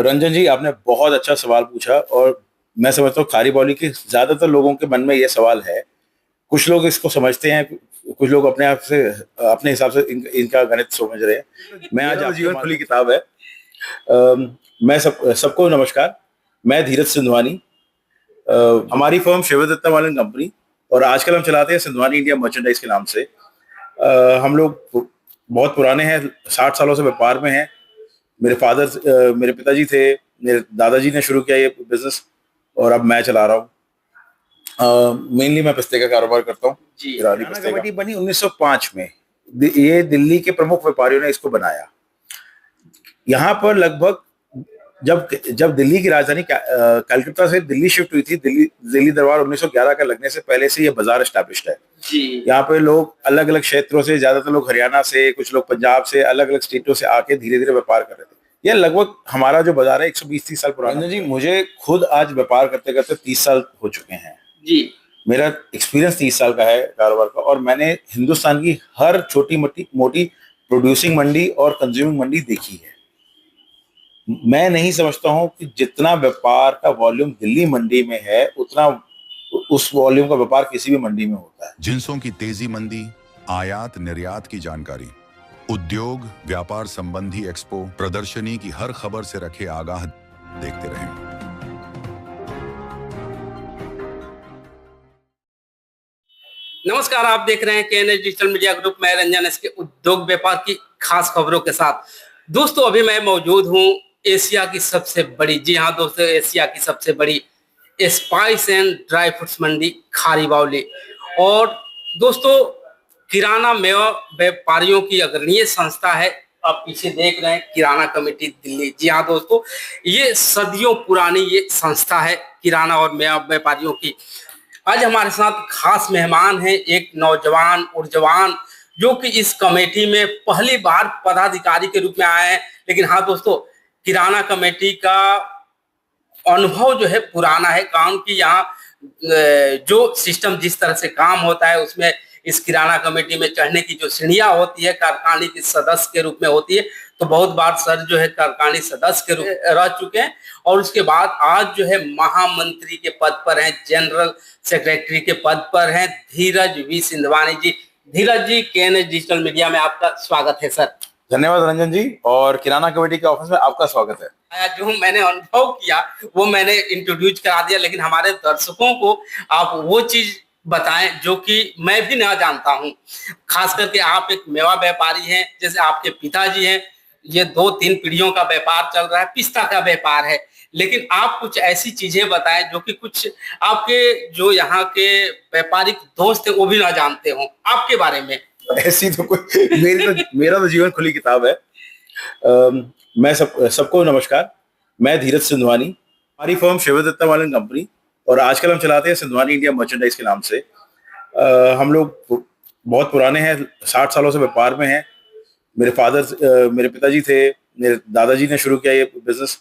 रंजन जी, आपने बहुत अच्छा सवाल पूछा और मैं समझता हूँ खारी बावली के ज्यादातर लोगों के मन में यह सवाल है। कुछ लोग इसको समझते हैं, कुछ लोग अपने आप से अपने हिसाब से इनका गणित समझ रहे हैं। मैं आज मेरा तो आपके जीवन खुली माध्यम किताब है। मैं सबको नमस्कार। मैं धीरज सिंधवानी। हमारी फर्म शिव दत्ता वालन कंपनी, और आजकल हम चलाते हैं सिंधवानी इंडिया मर्चेंडाइज के नाम से। हम लोग बहुत पुराने हैं, 60 सालों से व्यापार में हैं। मेरे पिताजी थे, मेरे दादाजी ने शुरू किया ये बिजनेस, और अब मैं चला रहा हूँ। मेनली मैं पिस्ते का कारोबार करता हूँ। जी। ईरानी पिस्ते कमेटी बनी 1905 में। ये दिल्ली के प्रमुख व्यापारियों ने इसको बनाया। यहाँ पर लगभग जब जब दिल्ली की राजधानी कलकत्ता से दिल्ली शिफ्ट हुई थी, दिल्ली दरबार 1911 का लगने से पहले से ये बाजार एस्टैब्लिश्ड है। जी। यहाँ पे लोग अलग अलग क्षेत्रों से, ज्यादातर लोग हरियाणा से, कुछ लोग पंजाब से, अलग अलग स्टेटों से आके धीरे धीरे व्यापार कर रहे थे। ये लगभग हमारा जो बाजार है 120-30 साल पुराना जी। मुझे खुद आज व्यापार करते करते 30 साल हो चुके हैं जी। मेरा एक्सपीरियंस 30 साल का है कारोबार का, और मैंने हिंदुस्तान की हर छोटी मोटी मोटी प्रोड्यूसिंग मंडी और कंज्यूमिंग मंडी देखी है। मैं नहीं समझता हूं कि जितना व्यापार का वॉल्यूम दिल्ली मंडी में है, उतना उस वॉल्यूम का व्यापार किसी भी मंडी में होता है। जिंसों की तेजी मंदी, आयात निर्यात की जानकारी, उद्योग व्यापार संबंधी एक्सपो प्रदर्शनी की हर खबर से रखे आगाह। देखते रहें। नमस्कार, आप देख रहे हैं केएनएच डिजिटल मीडिया ग्रुप। मैं रंजन इसके उद्योग व्यापार की खास खबरों के साथ। दोस्तों, अभी मैं मौजूद हूं एशिया की सबसे बड़ी, जी हाँ दोस्तों, एशिया की सबसे बड़ी स्पाइस एंड ड्राई फ्रूट्स मंडी खारी बावली। और दोस्तों, किराना मेवा व्यापारियों की अग्रणीय संस्था है। आप पीछे देख रहे हैं किराना कमेटी दिल्ली। जी हाँ दोस्तों, ये सदियों पुरानी ये संस्था है किराना और मेवा व्यापारियों की। आज हमारे साथ खास मेहमान हैं, एक नौजवान ऊर्जवान जो कि इस कमेटी में पहली बार पदाधिकारी के रूप में आए हैं। लेकिन हाँ दोस्तों, किराना कमेटी का अनुभव जो है पुराना है। काम की यहाँ जो सिस्टम जिस तरह से काम होता है, उसमें इस किराना कमेटी में चढ़ने की जो सीढ़ियां होती है, कारखाने के सदस्य के रूप में होती है। तो बहुत बार सर जो है कारखानी सदस्य के रूप में रह चुके हैं, और उसके बाद आज जो है महामंत्री के पद पर हैं, जनरल सेक्रेटरी के पद पर हैं Dheeraj V Sindhwani ji. Dheeraj ji, KNH digital media में आपका स्वागत है सर। धन्यवाद रंजन जी, और किराना कमेटी के ऑफिस में आपका स्वागत है। जो मैंने अनुभव किया वो मैंने इंट्रोड्यूस करा दिया, लेकिन हमारे दर्शकों को आप वो चीज बताएं जो कि मैं भी ना जानता हूं। खास करके आप एक मेवा व्यापारी हैं, जैसे आपके पिताजी हैं, ये 2-3 पीढ़ियों का व्यापार चल रहा है, पिस्ता का व्यापार है। लेकिन आप कुछ ऐसी चीजें बताएं जो कि कुछ आपके जो यहाँ के व्यापारिक दोस्त है वो भी ना जानते हो आपके बारे में। ऐसी तो कोई मेरा तो जीवन खुली किताब है। मैं सबको नमस्कार। मैं धीरज सिंधवानी। हमारी फर्म शिव दत्ता वालन कंपनी, और आजकल हम चलाते हैं सिंधवानी इंडिया मर्चेंडाइज के नाम से। हम लोग बहुत पुराने हैं, 60 सालों से व्यापार में हैं। मेरे पिताजी थे, मेरे दादाजी ने शुरू किया ये बिजनेस,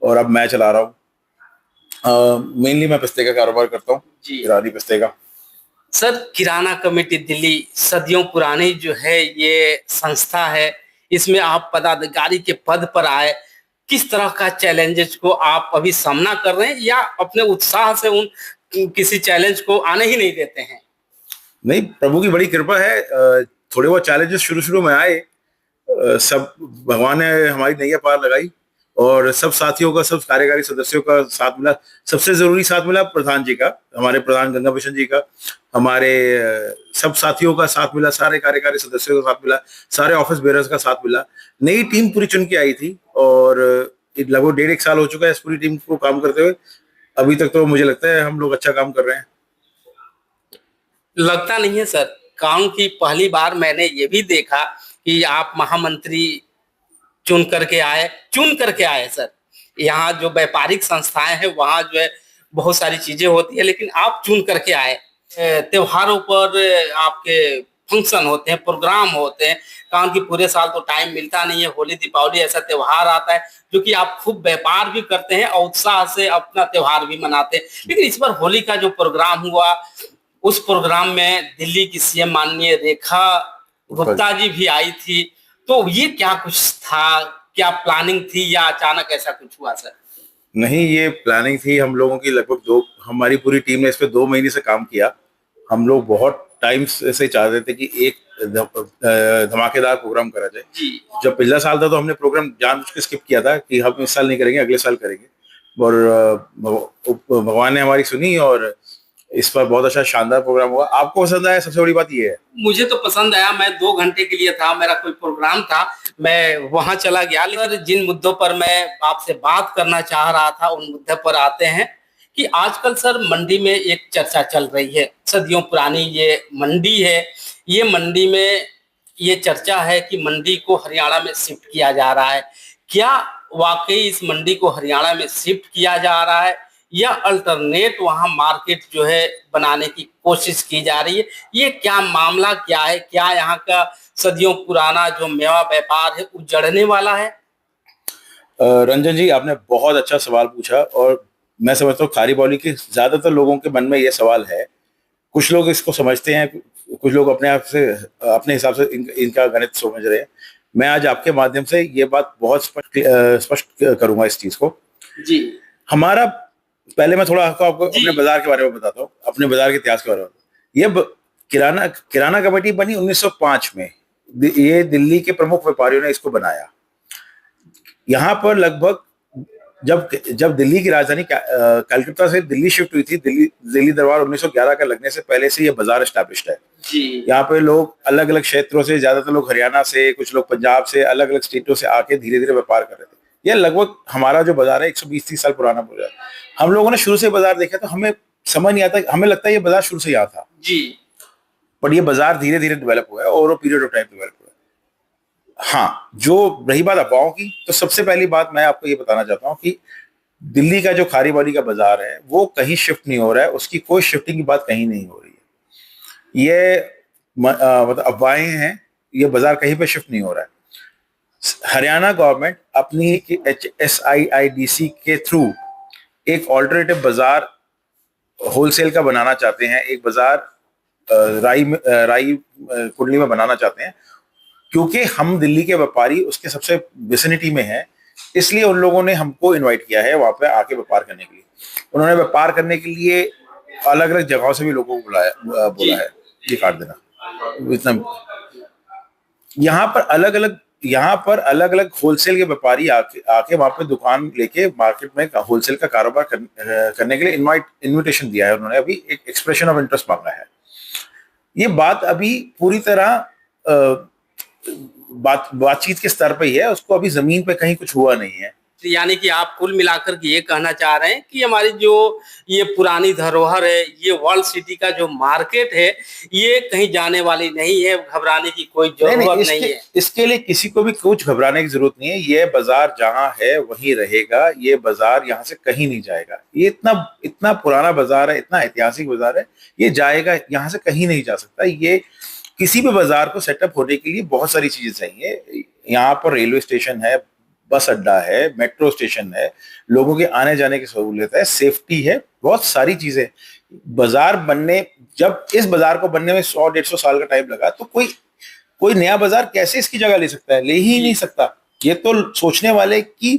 और अब मैं चला रहा हूँ। मेनली मैं पिस्ते का कारोबार करता हूँ, ईरानी पिस्ते का। सर, किराना कमेटी दिल्ली सदियों पुरानी जो है ये संस्था है, इसमें आप पदाधिकारी के पद पर आए। किस तरह का चैलेंजेस को आप अभी सामना कर रहे हैं, या अपने उत्साह से उन किसी चैलेंज को आने ही नहीं देते हैं? नहीं, प्रभु की बड़ी कृपा है। थोड़े बहुत चैलेंजेस शुरू शुरू में आए, सब भगवान ने हमारी नैया पार लगाई, और सब साथियों का, सब कार्यकारी सदस्यों का साथ मिला। सबसे जरूरी साथ मिला प्रधान जी का, हमारे प्रधान गंगा भूषण जी का, हमारे सब साथियों का साथ मिला, सारे कार्यकारी सदस्यों का साथ मिला, सारे ऑफिस बेयरर्स का साथ मिला। नई टीम पूरी चुन के आई थी, और लगभग 1.5 साल हो चुका है इस पूरी टीम को काम करते हुए। अभी तक तो मुझे लगता है हम लोग अच्छा काम कर रहे हैं। लगता नहीं है सर, काम की पहली बार मैंने ये भी देखा कि आप महामंत्री चुन करके आए सर। यहाँ जो व्यापारिक संस्थाएं हैं वहाँ जो है बहुत सारी चीजें होती है, लेकिन आप चुन करके आए। त्योहारों पर आपके फंक्शन होते हैं, प्रोग्राम होते हैं, काम की पूरे साल तो टाइम मिलता नहीं है। होली दीपावली ऐसा त्योहार आता है जो कि आप खूब व्यापार भी करते हैं और उत्साह से अपना त्योहार भी मनाते हैं। लेकिन इस बार होली का जो प्रोग्राम हुआ, उस प्रोग्राम में दिल्ली की सीएम माननीय रेखा गुप्ता जी भी आई थी। तो ये क्या कुछ था, क्या प्लानिंग थी या अचानक ऐसा कुछ हुआ सर? नहीं, ये प्लानिंग थी हम लोगों की। लगभग हमारी पूरी टीम ने इस पे 2 महीने से काम किया। हम लोग बहुत टाइम से चाहते थे कि एक धमाकेदार प्रोग्राम करा जाए। जी। जब पिछला साल था तो हमने प्रोग्राम जानबूझ के स्किप किया था कि हम इस साल नहीं करेंगे, अगले साल करेंगे। और भगवान ने हमारी सुनी और इस बार बहुत अच्छा शानदार प्रोग्राम हुआ। आपको पसंद आया, सबसे बड़ी बात ये है। मुझे तो पसंद आया। मैं 2 घंटे के लिए था, मेरा कोई प्रोग्राम था, मैं वहां चला गया। लेकिन जिन मुद्दों पर मैं आपसे बात करना चाह रहा था उन मुद्दों पर आते हैं कि आजकल सर मंडी में एक चर्चा चल रही है। सदियों पुरानी ये मंडी है। ये मंडी में ये चर्चा है कि मंडी को हरियाणा में शिफ्ट किया जा रहा है। क्या वाकई इस मंडी को हरियाणा में शिफ्ट किया जा रहा है या अल्टरनेट वहां मार्केट जो है बनाने की कोशिश की जा रही है? ये क्या मामला क्या है? क्या यहाँ का सदियों पुराना जो मेवा व्यापार है उजड़ने वाला है? रंजन जी, आपने बहुत अच्छा सवाल पूछा और मैं समझता हूँ खारी बौली के ज्यादातर लोगों के मन में ये सवाल है। कुछ लोग इसको समझते हैं, कुछ लोग अपने आप से अपने हिसाब से इनका गणित समझ रहे हैं। मैं आज आपके माध्यम से ये बात बहुत स्पष्ट करूंगा इस चीज को। जी। हमारा पहले मैं थोड़ा आपको अपने बाजार के बारे में बताता हूँ, अपने बाजार के इतिहास के बारे में। ये किराना कमेटी बनी 1905 में। ये दिल्ली के प्रमुख व्यापारियों ने इसको बनाया। यहाँ पर लगभग जब दिल्ली की राजधानी कलकत्ता से दिल्ली शिफ्ट हुई थी, दिल्ली दरबार 1911 का लगने से पहले से ये बाजार एस्टैब्लिश्ड है। जी। यहाँ पे लोग अलग अलग क्षेत्रों से, ज्यादातर लोग हरियाणा से, कुछ लोग पंजाब से, अलग अलग स्टेटों से आके धीरे धीरे व्यापार कर रहे थे। यह लगभग हमारा जो बाजार है 120-30 साल पुराना बाजार। हम लोगों ने शुरू से बाजार देखा तो हमें समझ नहीं आता, हमें लगता है ये बाजार शुरू से यहाँ था। जी। पर ये बाजार धीरे धीरे डेवलप हुआ है, over period of time develop हुआ है। हाँ, जो रही बात अफवाहों की, तो सबसे पहली बात मैं आपको ये बताना चाहता हूँ कि दिल्ली का जो खारी बौली का बाजार है वो कहीं शिफ्ट नहीं हो रहा है। उसकी कोई शिफ्टिंग की बात कहीं नहीं हो रही है। ये मतलब अफवाहें हैं। ये बाजार कहीं पे शिफ्ट नहीं हो रहा है। हरियाणा गवर्नमेंट अपनी HSIIDC के थ्रू एक ऑल्टरनेटिव बाजार होलसेल का बनाना चाहते हैं। एक बाजार राई कुंडली में बनाना चाहते हैं, क्योंकि हम दिल्ली के व्यापारी उसके सबसे विसिनिटी में हैं। इसलिए उन लोगों ने हमको इनवाइट किया है वहां पे आके व्यापार करने के लिए। उन्होंने व्यापार करने के लिए अलग अलग जगहों से भी लोगों को बोला है। ये काट देना इतना। यहाँ पर अलग अलग होलसेल के व्यापारी आके वहां पे दुकान लेके मार्केट में होलसेल का कारोबार करने के लिए इनविटेशन दिया है। उन्होंने अभी एक एक्सप्रेशन ऑफ इंटरेस्ट मांगा है। ये बात अभी पूरी तरह बातचीत के स्तर पे ही है। उसको अभी जमीन पे कहीं कुछ हुआ नहीं है। यानी कि आप कुल मिलाकर के ये कहना चाह रहे हैं कि हमारी जो ये पुरानी धरोहर है, ये वर्ल्ड सिटी का जो मार्केट है, ये कहीं जाने वाली नहीं है। घबराने की कोई जरूरत नहीं है। इसके लिए किसी को भी कुछ घबराने की जरूरत नहीं है। ये बाजार जहां है वहीं रहेगा। ये बाजार यहाँ से कहीं नहीं जाएगा। ये इतना पुराना बाजार है, इतना ऐतिहासिक बाजार है, ये जाएगा यहाँ से कहीं नहीं जा सकता। ये किसी भी बाजार को सेटअप होने के लिए बहुत सारी चीजें चाहिए। यहाँ पर रेलवे स्टेशन है, बस अड्डा है, मेट्रो स्टेशन है, लोगों के आने जाने की सहूलियत है, सेफ्टी है, बहुत सारी चीजें। बाजार बनने, जब इस बाजार को बनने में 100-150 साल का टाइम लगा, तो कोई नया बाजार कैसे इसकी जगह ले सकता है? ले ही नहीं सकता। ये तो सोचने वाले की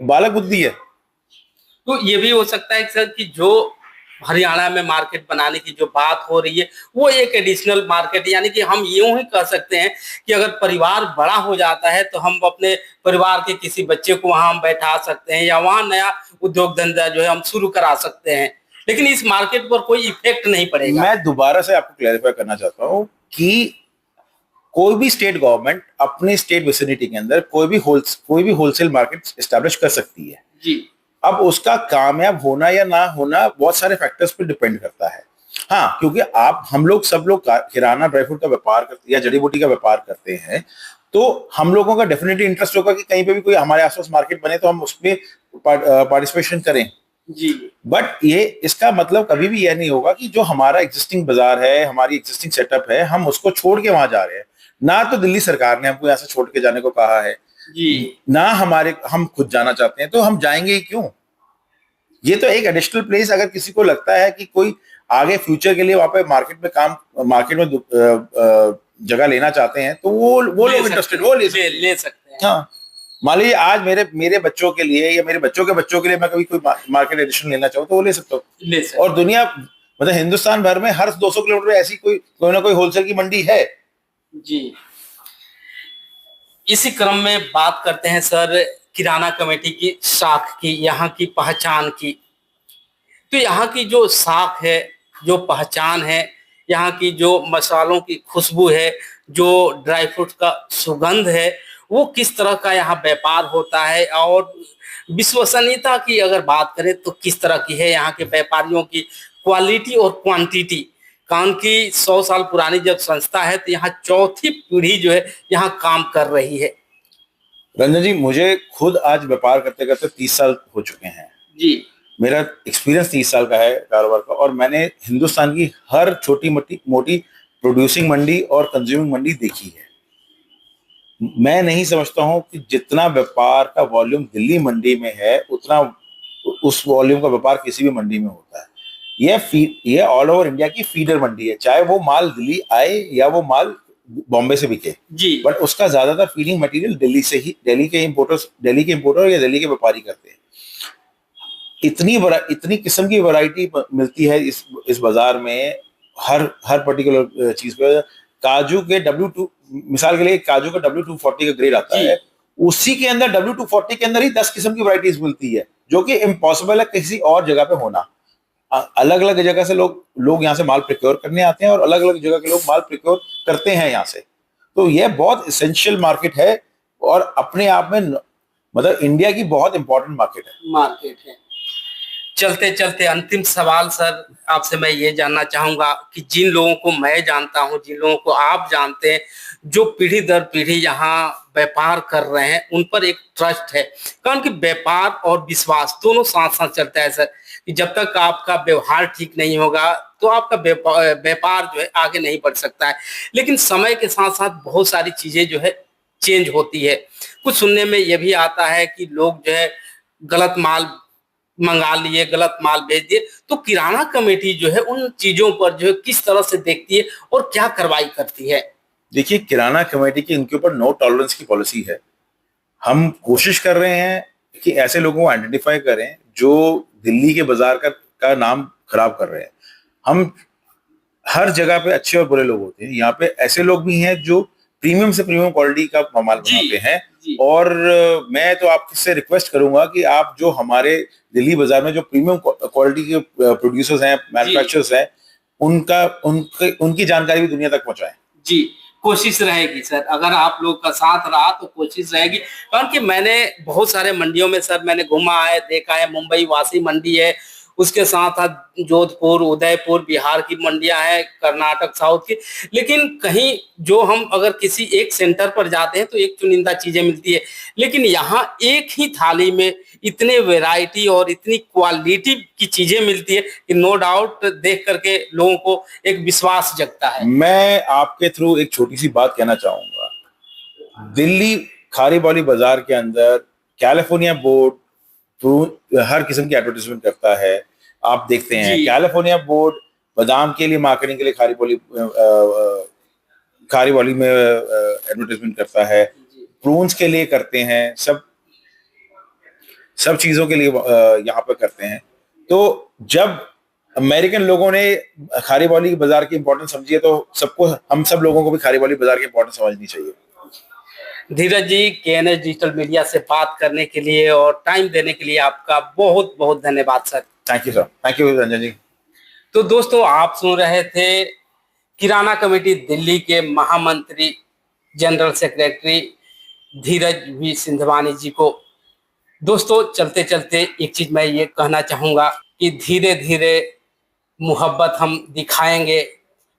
बालक बुद्धि है। तो ये भी हो सकता है सर कि जो हरियाणा में मार्केट बनाने की जो बात हो रही है वो एक एडिशनल मार्केट, यानी कि हम यूं ही कह सकते हैं कि अगर परिवार बड़ा हो जाता है तो हम अपने परिवार के किसी बच्चे को वहां हम बैठा सकते हैं या वहां नया उद्योग धंधा जो है हम शुरू करा सकते हैं, लेकिन इस मार्केट पर कोई इफेक्ट नहीं पड़ेगा। मैं दोबारा से आपको क्लैरिफाई करना चाहता हूँ कि कोई भी स्टेट गवर्नमेंट अपने स्टेट विसिनिटी के अंदर कोई भी होलसेल मार्केट एस्टैब्लिश कर सकती है जी। अब उसका कामयाब होना या ना होना बहुत सारे फैक्टर्स पर डिपेंड करता है। हाँ, क्योंकि सब लोग किराना ड्राई फ्रूट का व्यापार करते या जड़ी बूटी का व्यापार करते हैं, तो हम लोगों का डेफिनेटली इंटरेस्ट होगा कि कहीं पे भी कोई हमारे आसपास मार्केट बने तो हम उसमें पार्टिसिपेशन करें जी। बट इसका मतलब कभी भी यह नहीं होगा कि जो हमारा एग्जिस्टिंग बाजार है, हमारी एग्जिस्टिंग सेटअप है, हम उसको छोड़ के वहां जा रहे हैं। ना तो दिल्ली सरकार ने हमको यहाँ से छोड़ के जाने को कहा है जी, ना हम खुद जाना चाहते हैं, तो हम जाएंगे ही क्यों? ये तो एक एडिशनल प्लेस, अगर किसी को लगता है कि कोई आगे फ्यूचर के लिए वहां पे मार्केट में जगह लेना चाहते हैं तो वो लोग इंटरेस्टेड, वो ले सकते हैं। हाँ, मान लीजिए आज मेरे मेरे बच्चों के लिए या मेरे बच्चों के बच्चों के लिए मैं कभी कोई मार्केट एडिशन लेना चाहूँ तो वो ले सकता हूँ। ले सकते और दुनिया मतलब हिंदुस्तान भर में हर 200 किलोमीटर में ऐसी कोई ना कोई होलसेल की मंडी है। जी। इसी क्रम में बात करते हैं सर किराना कमेटी की साख की, यहाँ की पहचान की। तो यहाँ की जो साख है, जो पहचान है, यहाँ की जो मसालों की खुशबू है, जो ड्राई फ्रूट का सुगंध है, वो किस तरह का यहाँ व्यापार होता है, और विश्वसनीयता की अगर बात करें तो किस तरह की है यहाँ के व्यापारियों की क्वालिटी और क्वांटिटी। कारण की 100 साल पुरानी जब संस्था है तो यहाँ चौथी पीढ़ी जो है यहाँ काम कर रही है। रंजन जी, मुझे खुद आज व्यापार करते करते 30 साल हो चुके हैं। जी। मेरा एक्सपीरियंस 30 साल का है कारोबार का, और मैंने हिंदुस्तान की हर छोटी मोटी मोटी प्रोड्यूसिंग मंडी और कंज्यूमिंग मंडी देखी है। मैं नहीं समझता हूं कि जितना व्यापार का वॉल्यूम दिल्ली मंडी में है उतना उस वॉल्यूम का व्यापार किसी भी मंडी में होता है। ये ऑल ओवर इंडिया की फीडर मंडी है, चाहे वो माल दिल्ली आए या वो माल बॉम्बे से बिके जी। बट उसका ज्यादातर फीडिंग मटेरियल दिल्ली से ही, दिल्ली के इंपोर्टर या दिल्ली के व्यापारी करते हैं। इतनी किस्म की वैरायटी मिलती है इस बाजार में, हर पर्टिकुलर चीज पे। काजू के W2, मिसाल के लिए काजू का W240 का ग्रेड आता है, उसी के अंदर W240 के अंदर ही 10 किस्म की वैरायटीज मिलती है, जो कि इम्पॉसिबल है किसी और जगह पे होना। अलग अलग जगह से लोग यहाँ से माल प्रिक्योर करने आते हैं और अलग अलग जगह के लोग माल प्रिक्योर करते हैं यहाँ से। तो यह बहुत इसेंशियल मार्केट है और अपने आप में मतलब इंडिया की बहुत इंपॉर्टेंट मार्केट है। चलते चलते अंतिम सवाल सर आपसे मैं ये जानना चाहूंगा कि जिन लोगों को मैं जानता हूं, जिन लोगों को आप जानते हैं, जो पीढ़ी दर पीढ़ी यहाँ व्यापार कर रहे हैं, उन पर एक ट्रस्ट है। कारण कि व्यापार और विश्वास दोनों साथ साथ चलता है सर, कि जब तक आपका व्यवहार ठीक नहीं होगा तो आपका व्यापार जो है आगे नहीं बढ़ सकता है। लेकिन समय के साथ साथ बहुत सारी चीजें जो है चेंज होती है। कुछ सुनने में यह भी आता है कि लोग जो है गलत माल मंगा लिए, गलत माल भेज दिए, तो किराना कमेटी जो है उन चीजों पर जो है किस तरह से देखती है और क्या कार्रवाई करती है? देखिए, किराना कमेटी की इनके ऊपर नो टॉलरेंस की पॉलिसी है। हम कोशिश कर रहे हैं कि ऐसे लोगों को आइडेंटिफाई करें जो दिल्ली के बाजार का नाम खराब कर रहे हैं। हम हर जगह पे अच्छे और बुरे लोग होते हैं, यहाँ पे ऐसे लोग भी हैं जो प्रीमियम से प्रीमियम क्वालिटी का माल बनाते हैं। और मैं तो आपसे रिक्वेस्ट करूंगा कि आप जो हमारे दिल्ली बाजार में जो प्रीमियम क्वालिटी के प्रोड्यूसर्स हैं, मैन्युफैक्चरर्स हैं, उनकी जानकारी भी दुनिया तक पहुंचाएं। जी, कोशिश रहेगी सर, अगर आप लोग का साथ रहा तो कोशिश रहेगी। कारण कि मैंने बहुत सारे मंडियों में सर मैंने घुमा है, देखा है। मुंबई वासी मंडी है, उसके साथ साथ जोधपुर, उदयपुर, बिहार की मंडियां हैं, कर्नाटक, साउथ की। लेकिन कहीं जो हम अगर किसी एक सेंटर पर जाते हैं तो एक चुनिंदा चीजें मिलती है, लेकिन यहाँ एक ही थाली में इतने वैरायटी और इतनी क्वालिटी की चीजें मिलती है कि नो डाउट देख करके लोगों को एक विश्वास जगता है। मैं आपके थ्रू एक छोटी सी बात कहना चाहूंगा। दिल्ली खारीबाली बाजार के अंदर कैलिफोर्निया बोर्ड हर किस्म की एडवर्टाइजमेंट करता है। आप देखते हैं कैलिफोर्निया बोर्ड बादाम के लिए मार्केटिंग के लिए खारीबाली में एडवर्टाइजमेंट करता है, प्रून्स के लिए करते हैं, सब चीजों के लिए यहाँ पे करते हैं। तो जब अमेरिकन लोगों ने खारीबाली बाजार की इंपॉर्टेंस समझी है तो हम सब लोगों को भी खारीबाली बाजार की इंपॉर्टेंस समझनी चाहिए। धीरज जी, KNS डिजिटल मीडिया से बात करने के लिए और टाइम देने के लिए आपका बहुत बहुत धन्यवाद sir. Thank you sir, thank you Ranjan ji. तो दोस्तों, आप सुन रहे थे किराना कमेटी दिल्ली के महामंत्री जनरल सेक्रेटरी धीरज V सिंधवानी जी को। दोस्तों, चलते चलते एक चीज मैं ये कहना चाहूंगा कि धीरे धीरे मोहब्बत हम दिखाएंगे।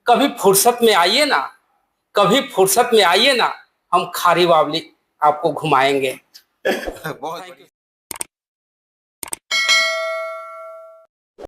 कभी फुर्सत में आइए ना, कभी फुर्सत में आइए ना, हम खारीबाली आपको घुमाएंगे।